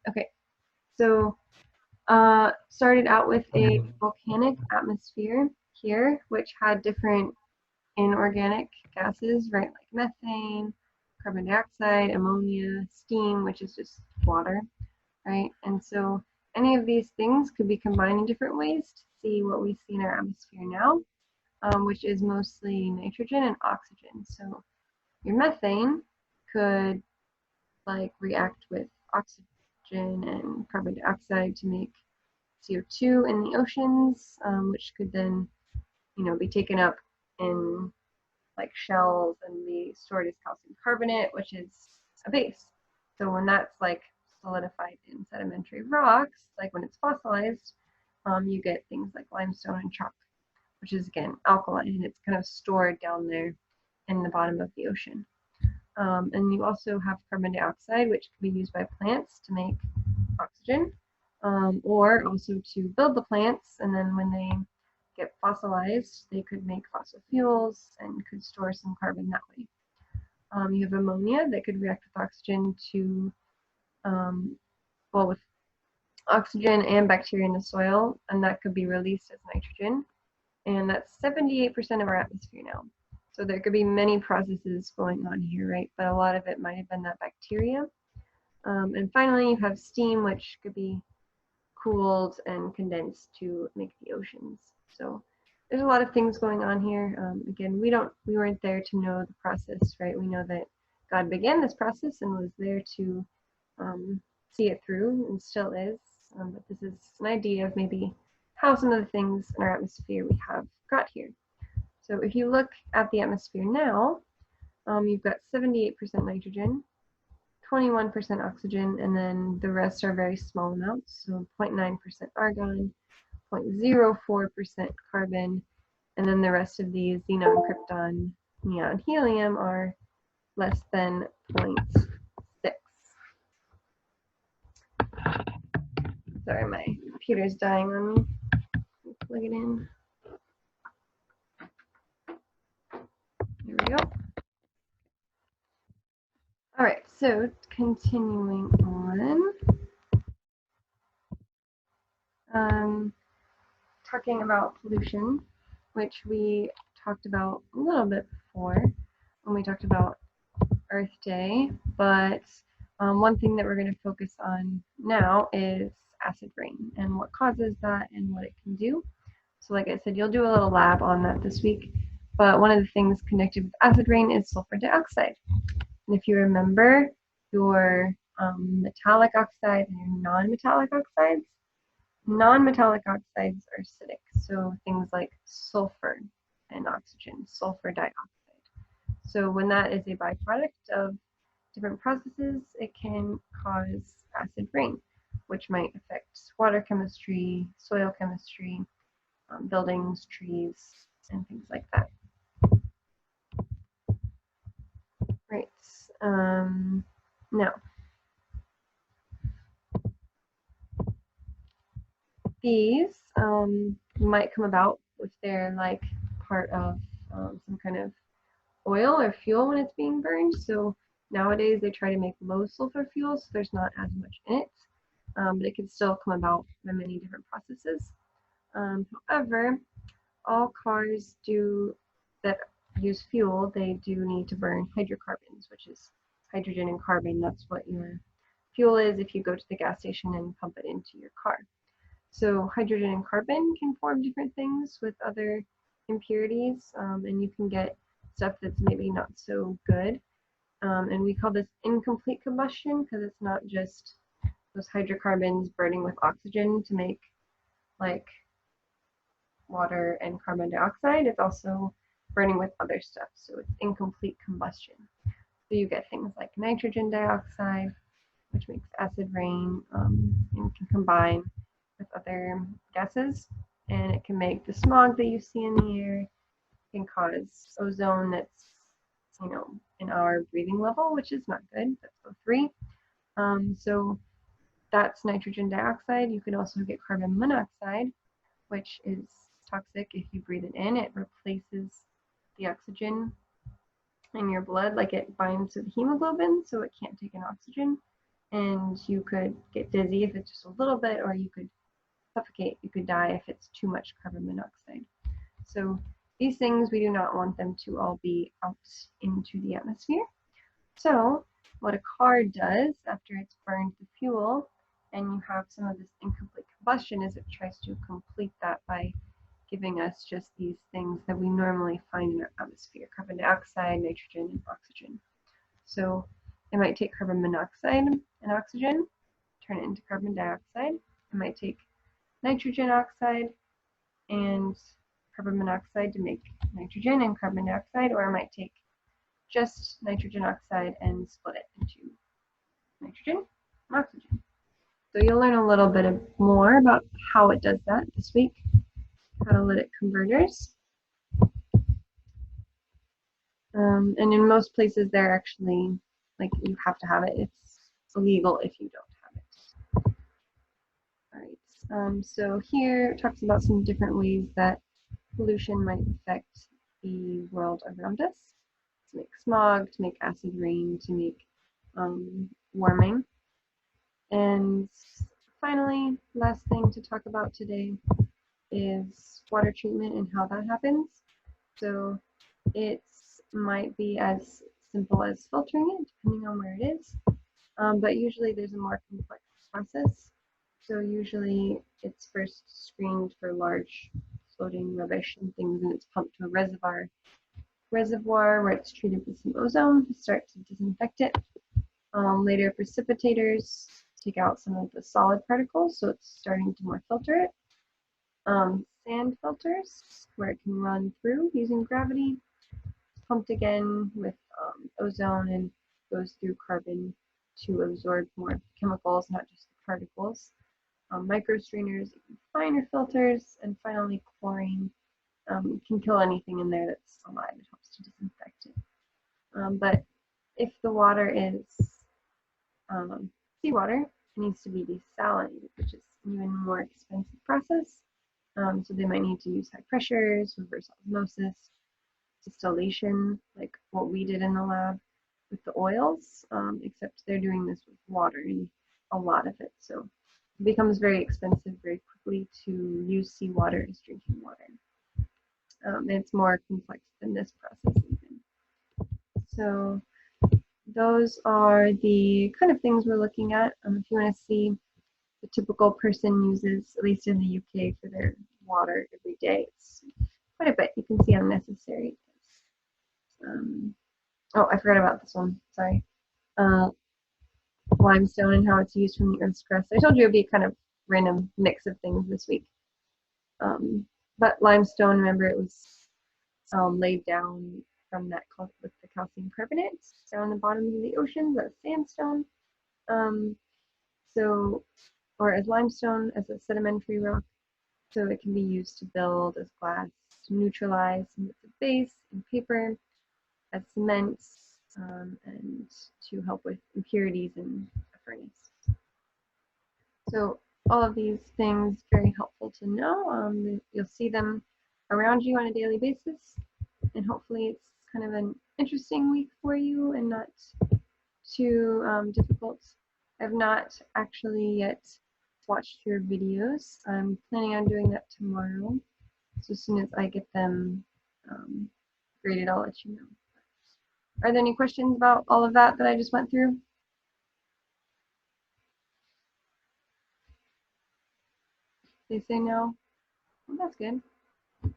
Okay, so started out with a volcanic atmosphere here, which had different inorganic gases, right? Like methane, carbon dioxide, ammonia, steam, which is just water, right? And so any of these things could be combined in different ways to see what we see in our atmosphere now, which is mostly nitrogen and oxygen. So your methane could like react with oxygen and carbon dioxide to make CO2 in the oceans, which could then, be taken up in like shells and be stored as calcium carbonate, which is a base. So when that's like solidified in sedimentary rocks, like when it's fossilized, you get things like limestone and chalk, which is again alkaline, and it's kind of stored down there in the bottom of the ocean. And you also have carbon dioxide, which can be used by plants to make oxygen, or also to build the plants. And then when they get fossilized, they could make fossil fuels and could store some carbon that way. You have ammonia that could react with oxygen to, with oxygen and bacteria in the soil, and that could be released as nitrogen. And that's 78% of our atmosphere now. So there could be many processes going on here, right? But a lot of it might have been that bacteria. And finally, you have steam, which could be cooled and condensed to make the oceans. So there's a lot of things going on here. Again, we weren't there to know the process, right? We know that God began this process and was there to see it through, and still is. But this is an idea of maybe how some of the things in our atmosphere we have got here. So if you look at the atmosphere now, you've got 78% nitrogen, 21% oxygen, and then the rest are very small amounts, so 0.9% argon, 0.04% carbon, and then the rest of these, xenon, krypton, neon, helium, are less than 0.6. Sorry, my computer's dying on me. Plug it in. There we go. All right, so continuing on, talking about pollution, which we talked about a little bit before when we talked about Earth Day, but one thing that we're going to focus on now is acid rain and what causes that and what it can do. So like I said, you'll do a little lab on that this week, but one of the things connected with acid rain is sulfur dioxide. And if you remember your metallic oxide and your non-metallic oxides, non-metallic oxides are acidic, so things like sulfur and oxygen, sulfur dioxide. So when that is a byproduct of different processes, it can cause acid rain, which might affect water chemistry, soil chemistry, buildings, trees, and things like that. Right. Now, these might come about if they're like part of some kind of oil or fuel when it's being burned. So nowadays they try to make low sulfur fuels, so there's not as much in it, but it can still come about by many different processes. However, all cars that use fuel, they do need to burn hydrocarbons, which is hydrogen and carbon. That's what your fuel is if you go to the gas station and pump it into your car. So hydrogen and carbon can form different things with other impurities, and you can get stuff that's maybe not so good. And we call this incomplete combustion because it's not just those hydrocarbons burning with oxygen to make like water and carbon dioxide. It's also burning with other stuff, so it's incomplete combustion. So you get things like nitrogen dioxide, which makes acid rain, and can combine with other gases, and it can make the smog that you see in the air. It can cause ozone that's, in our breathing level, which is not good. That's O3. So that's nitrogen dioxide. You can also get carbon monoxide, which is toxic if you breathe it in. It replaces the oxygen in your blood, like it binds to the hemoglobin, so it can't take in oxygen, and you could get dizzy if it's just a little bit, or you could suffocate, you could die if it's too much carbon monoxide. So these things, we do not want them to all be out into the atmosphere. So what a car does after it's burned the fuel and you have some of this incomplete combustion is it tries to complete that by giving us just these things that we normally find in our atmosphere: carbon dioxide, nitrogen, and oxygen. So it might take carbon monoxide and oxygen, turn it into carbon dioxide. It might take nitrogen oxide and carbon monoxide to make nitrogen and carbon dioxide, or it might take just nitrogen oxide and split it into nitrogen and oxygen. So you'll learn a little bit more about how it does that this week. Catalytic converters. And in most places they're actually, like, you have to have it. It's illegal if you don't have it. All right, so here it talks about some different ways that pollution might affect the world around us, to make smog, to make acid rain, to make warming. And finally, last thing to talk about today is water treatment and how that happens. So it might be as simple as filtering it, depending on where it is, but usually there's a more complex process. So usually it's first screened for large floating rubbish and things, and it's pumped to a reservoir where it's treated with some ozone to start to disinfect it. Later, precipitators take out some of the solid particles, so it's starting to more filter it. Sand filters, where it can run through using gravity, pumped again with ozone and goes through carbon to absorb more chemicals, not just the particles. Micro strainers, finer filters, and finally chlorine can kill anything in there that's alive. It helps to disinfect it. But if the water is seawater, it needs to be desalinated, which is an even more expensive process. So they might need to use high pressures, reverse osmosis, distillation, like what we did in the lab with the oils, except they're doing this with water and a lot of it. So it becomes very expensive very quickly to use seawater as drinking water. It's more complex than this process even. So those are the kind of things we're looking at. If you want to see the typical person uses, at least in the UK, for their water every day, it's quite a bit. You can see how necessary it is. Oh, I forgot about this one. Sorry. Limestone and how it's used from the Earth's crust. I told you it would be a kind of random mix of things this week. But limestone, remember, it was laid down from that with the calcium carbonate down the bottoms of the oceans. That's sandstone. Or as limestone, as a sedimentary rock. So it can be used to build as glass, to neutralize some bits of base and paper, as cement, and to help with impurities in a furnace. So all of these things very helpful to know. You'll see them around you on a daily basis, and hopefully it's kind of an interesting week for you and not too difficult. I've not actually yet watched your videos. I'm planning on doing that tomorrow. So as soon as I get them graded, I'll let you know. Are there any questions about all of that I just went through? They say no? Well, that's good. All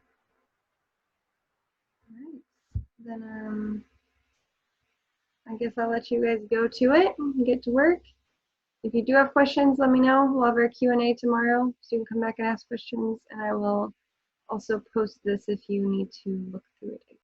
right. Then I guess I'll let you guys go to it and get to work. If you do have questions, let me know. We'll have our Q&A tomorrow, so you can come back and ask questions, and I will also post this if you need to look through it again.